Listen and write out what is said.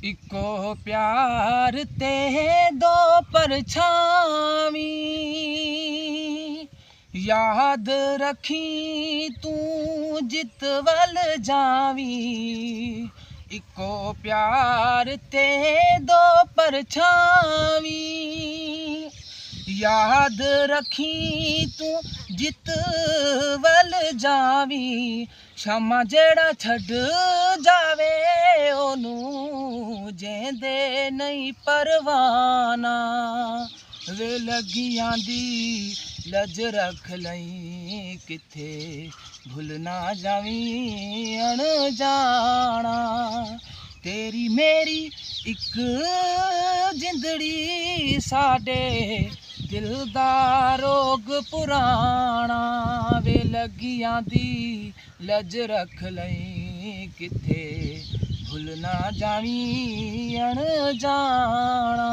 Eco प्यार ते दो परछावी, याद रखी तू जित वल जावी। इको प्यार ते दो परछावी, याद रखी तू जित वल जावी। शामा जेड़ा छड़ जावे ओनू जेंदे नहीं परवाना। वे लगियां दी लज रख लई किथे भुल ना जावी अणजाना। तेरी मेरी इक जिंदड़ी साडे दिल दा रोग पुराना। वे लगियां दी लज रख लई किथे भुल ना जावी अणजाना।